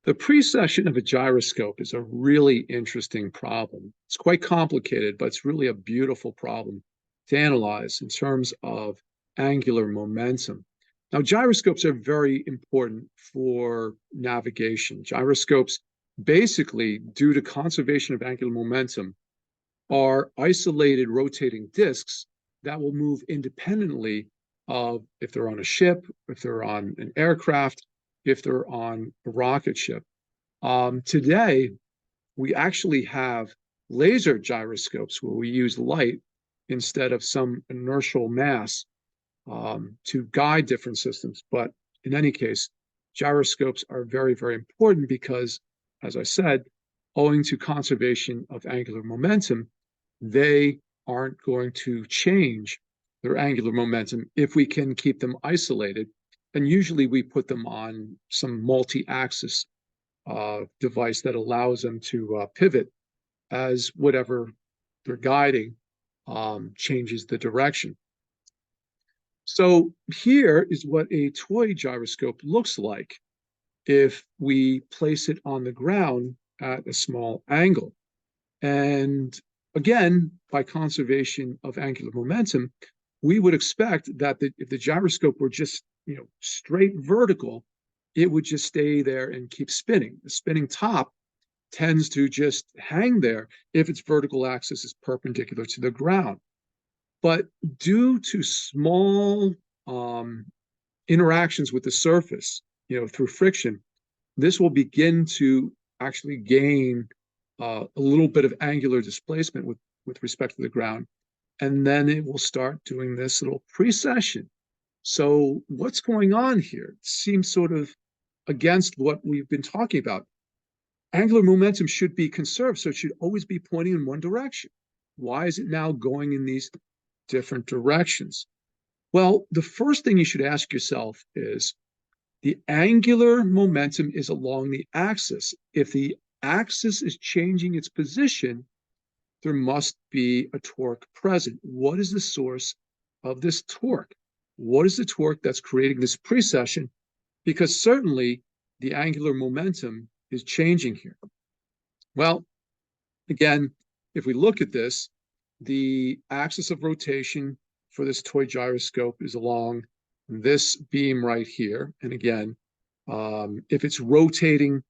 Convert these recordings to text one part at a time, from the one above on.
The precession of a gyroscope is a really interesting problem. It's quite complicated, but it's really a beautiful problem to analyze in terms of angular momentum. Now, gyroscopes are very important for navigation. Gyroscopes, basically, due to conservation of angular momentum, are isolated rotating disks that will move independently of if they're on a ship, if they're on an aircraft, if they're on a rocket ship. Today, we actually have laser gyroscopes where we use light instead of some inertial mass to guide different systems. But in any case, gyroscopes are very, very important because, as I said, owing to conservation of angular momentum, they aren't going to change their angular momentum if we can keep them isolated. And usually we put them on some multi-axis device that allows them to pivot as whatever they're guiding changes the direction. So here is what a toy gyroscope looks like if we place it on the ground at a small angle. And again, by conservation of angular momentum, we would expect that if the gyroscope were just straight vertical, it would just stay there and keep spinning. The spinning top tends to just hang there if its vertical axis is perpendicular to the ground. But due to small interactions with the surface, through friction, this will begin to actually gain a little bit of angular displacement with respect to the ground. And then it will start doing this little precession. So what's going on here? It seems sort of against what we've been talking about. Angular momentum should be conserved, so it should always be pointing in one direction. Why is it now going in these different directions? Well, the first thing you should ask yourself is the angular momentum is along the axis. If the axis is changing its position, there must be a torque present. What is the source of this torque? What is the torque that's creating this precession? Because certainly the angular momentum is changing here. Well, again, if we look at this, the axis of rotation for this toy gyroscope is along this beam right here. And again, if it's rotating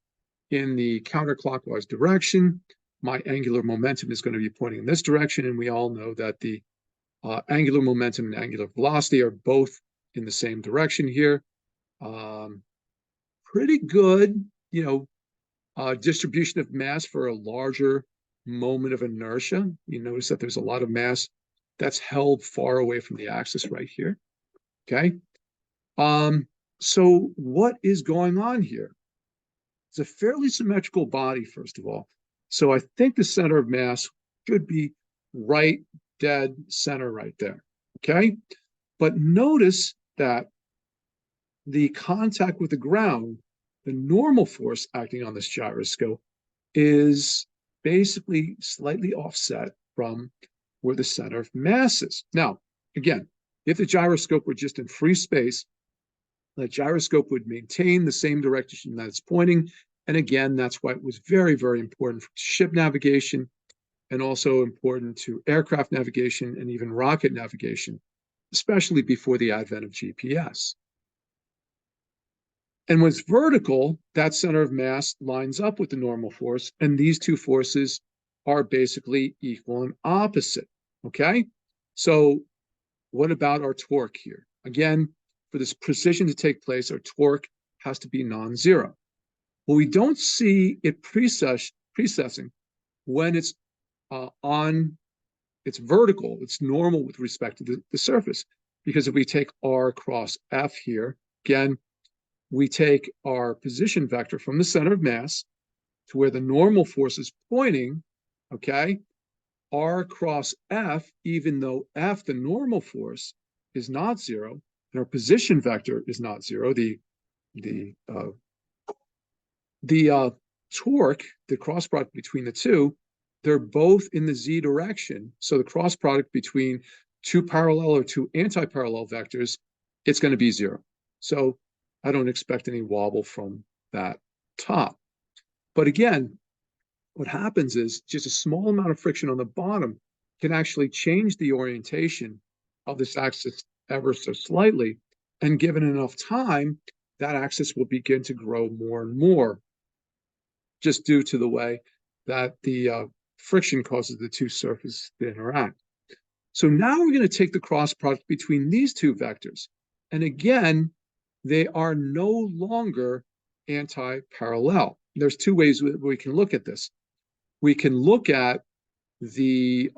in the counterclockwise direction, my angular momentum is going to be pointing in this direction. And we all know that the angular momentum and angular velocity are both in the same direction here. Pretty good, distribution of mass for a larger moment of inertia. You notice that there's a lot of mass that's held far away from the axis right here. Okay. So what is going on here? It's a fairly symmetrical body, first of all. So I think the center of mass should be right dead center right there. Okay. But notice that the contact with the ground, the normal force acting on this gyroscope, is basically slightly offset from where the center of mass is. Now, again, if the gyroscope were just in free space, the gyroscope would maintain the same direction that it's pointing. And again, that's why it was very, very important for ship navigation and also important to aircraft navigation and even rocket navigation, especially before the advent of GPS. And when it's vertical, that center of mass lines up with the normal force, and these two forces are basically equal and opposite, okay? So what about our torque here? Again, for this precision to take place, our torque has to be non-zero. Well, we don't see it precessing when it's it's vertical, it's normal with respect to the surface. Because if we take r cross f here, again, we take our position vector from the center of mass to where the normal force is pointing, okay? R cross F, even though F, the normal force, is not zero, and our position vector is not zero, the torque, the cross product between the two, they're both in the z direction. So the cross product between two parallel or two anti-parallel vectors, it's going to be zero. So I don't expect any wobble from that top. But again, what happens is just a small amount of friction on the bottom can actually change the orientation of this axis ever so slightly. And given enough time, that axis will begin to grow more and more, just due to the way that the friction causes the two surfaces to interact. So now we're going to take the cross product between these two vectors. And again, they are no longer anti-parallel. There's two ways we can look at this. We can look at the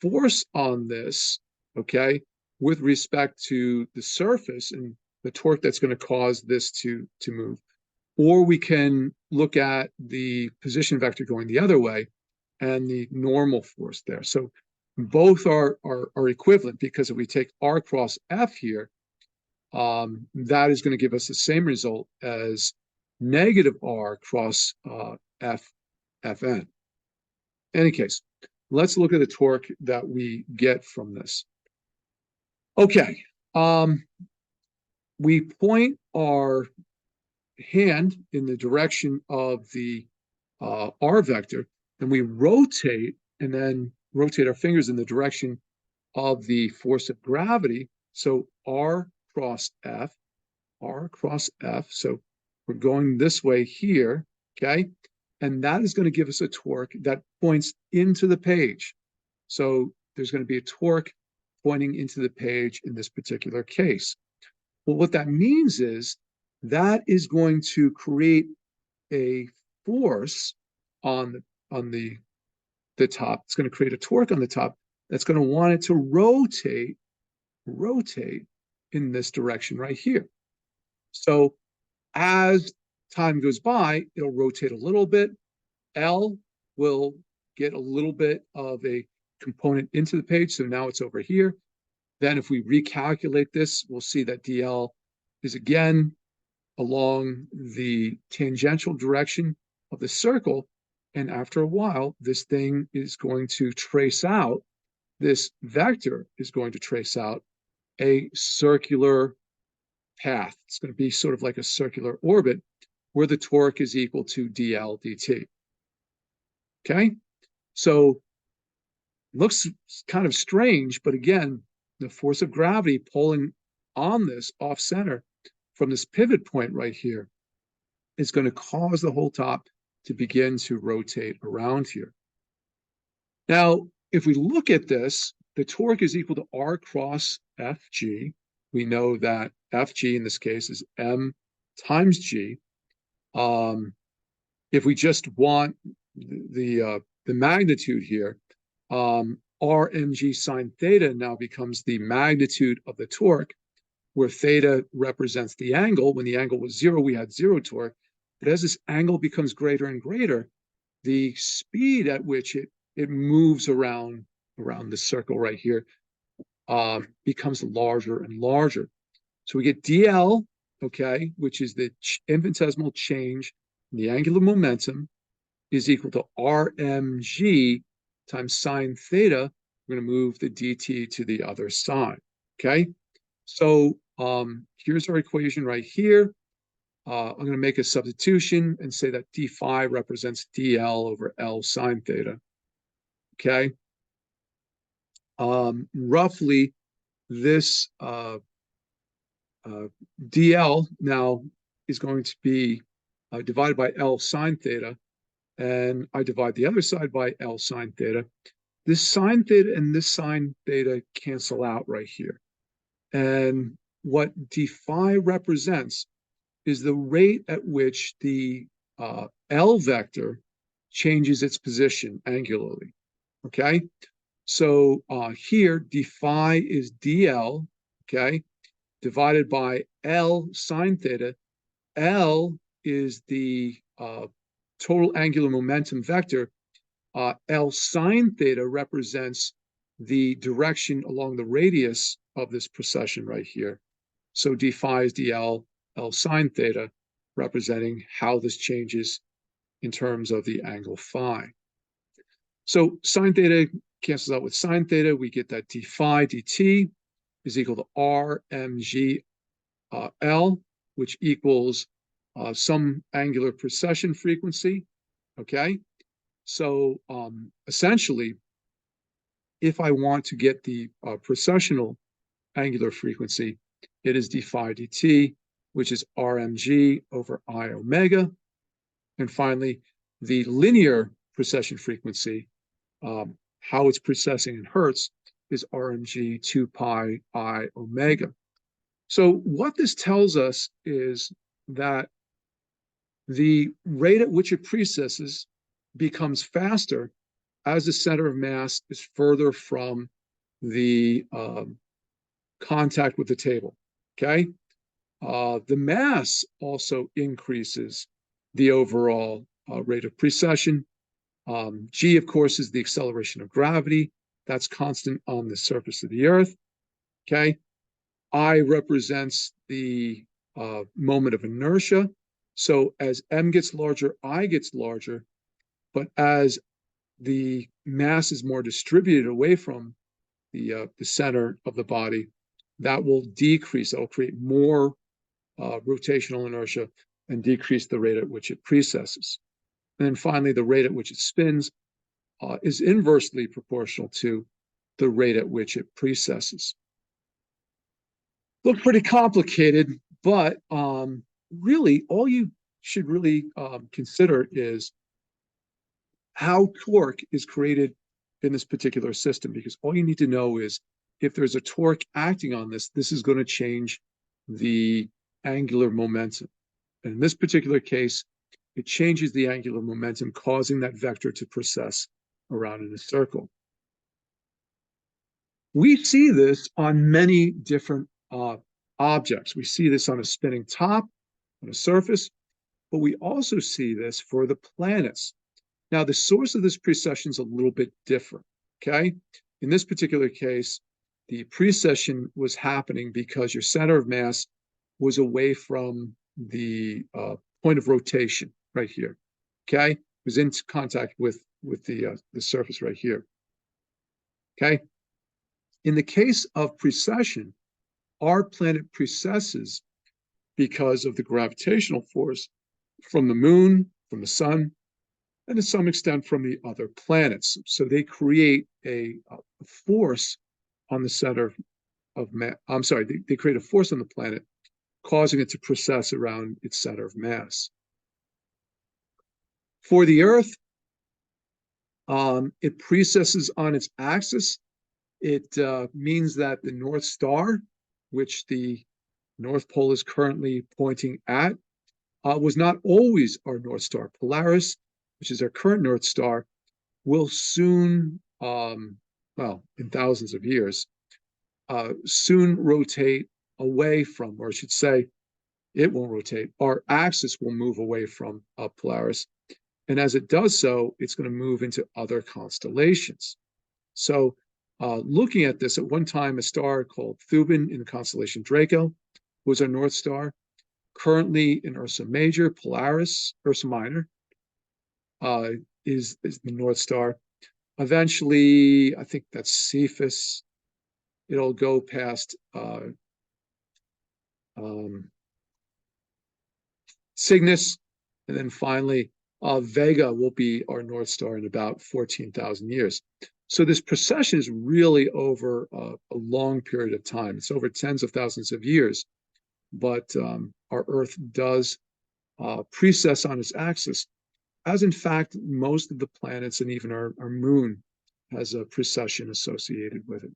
force on this, okay, with respect to the surface and the torque that's going to cause this to move. Or we can look at the position vector going the other way and the normal force there. So both are equivalent, because if we take R cross F here, that is going to give us the same result as negative R cross Fn. In any case, let's look at the torque that we get from this. Okay, we point our hand in the direction of the R vector, and we rotate, and then rotate our fingers in the direction of the force of gravity. So R cross F. So we're going this way here, okay? And that is going to give us a torque that points into the page. So there's going to be a torque pointing into the page in this particular case. Well, what that means is that is going to create a force on the top. It's going to create a torque on the top that's going to want it to rotate in this direction right here. So as time goes by, it'll rotate a little bit. L will get a little bit of a component into the page, so now it's over here. Then if we recalculate this, we'll see that DL is again along the tangential direction of the circle. And after a while, this thing is going to trace out, this vector is going to trace out a circular path. It's going to be sort of like a circular orbit where the torque is equal to dl dt. Okay, so looks kind of strange, but again, the force of gravity pulling on this off center from this pivot point right here is going to cause the whole top to begin to rotate around here. Now, if we look at this, the torque is equal to R cross Fg. We know that Fg in this case is M times G. If we just want the magnitude here, Rmg sine theta now becomes the magnitude of the torque, where theta represents the angle. When the angle was 0, we had 0 torque. But as this angle becomes greater and greater, the speed at which it moves around the circle right here becomes larger and larger. So we get dl, okay, which is the infinitesimal change in the angular momentum, is equal to Rmg times sine theta. We're going to move the dt to the other side, okay? So here's our equation right here. I'm going to make a substitution and say that d phi represents dl over L sine theta, okay? Roughly, this dl now is going to be divided by L sine theta, and I divide the other side by L sine theta. This sine theta and this sine theta cancel out right here. And what d phi represents is the rate at which the L vector changes its position angularly, okay? So here, d phi is dl, okay, divided by L sine theta. L is the total angular momentum vector. L sine theta represents the direction along the radius of this precession right here. So d phi is dl, L sine theta, representing how this changes in terms of the angle phi. So sine theta cancels out with sine theta. We get that d phi dt is equal to R mg L, which equals some angular precession frequency, okay? So essentially, if I want to get the precessional angular frequency, it is d phi dt, which is RMG over I omega. And finally, the linear precession frequency, how it's precessing in hertz, is RMG 2 pi I omega. So what this tells us is that the rate at which it precesses becomes faster as the center of mass is further from the contact with the table, okay? The mass also increases the overall rate of precession. G, of course, is the acceleration of gravity. That's constant on the surface of the Earth, okay? I represents the moment of inertia. So as m gets larger, I gets larger, but as the mass is more distributed away from the center of the body, that will decrease. That will create more rotational inertia and decrease the rate at which it precesses. And then finally, the rate at which it spins is inversely proportional to the rate at which it precesses. Look pretty complicated, but really all you should really consider is how torque is created in this particular system, because all you need to know is if there's a torque acting on this, this is going to change the angular momentum. And in this particular case, it changes the angular momentum, causing that vector to precess around in a circle. We see this on many different objects. We see this on a spinning top, on a surface, but we also see this for the planets. Now, the source of this precession is a little bit different, okay? In this particular case, the precession was happening because your center of mass was away from the point of rotation right here, okay? It was in contact with the surface right here, okay? In the case of precession, our planet precesses because of the gravitational force from the moon, from the sun, and to some extent from the other planets. So they create a force on the center of mass. I'm sorry, they create a force on the planet, causing it to precess around its center of mass. For the Earth, it precesses on its axis. It means that the North Star, which the North Pole is currently pointing at, was not always our North Star. Polaris, which is our current North Star, will soon, well, in thousands of years, soon rotate away from, or I should say, it won't rotate. Our axis will move away from Polaris. And as it does so, it's going to move into other constellations. So looking at this, at one time, a star called Thuban in the constellation Draco was our North Star. Currently in Ursa Major, Polaris, Ursa Minor, is the North Star. Eventually, I think that's Cephas. It'll go past Cygnus, and then finally, Vega will be our North Star in about 14,000 years. So this precession is really over a long period of time. It's over tens of thousands of years, but our Earth does precess on its axis, as in fact, most of the planets and even our moon has a precession associated with it.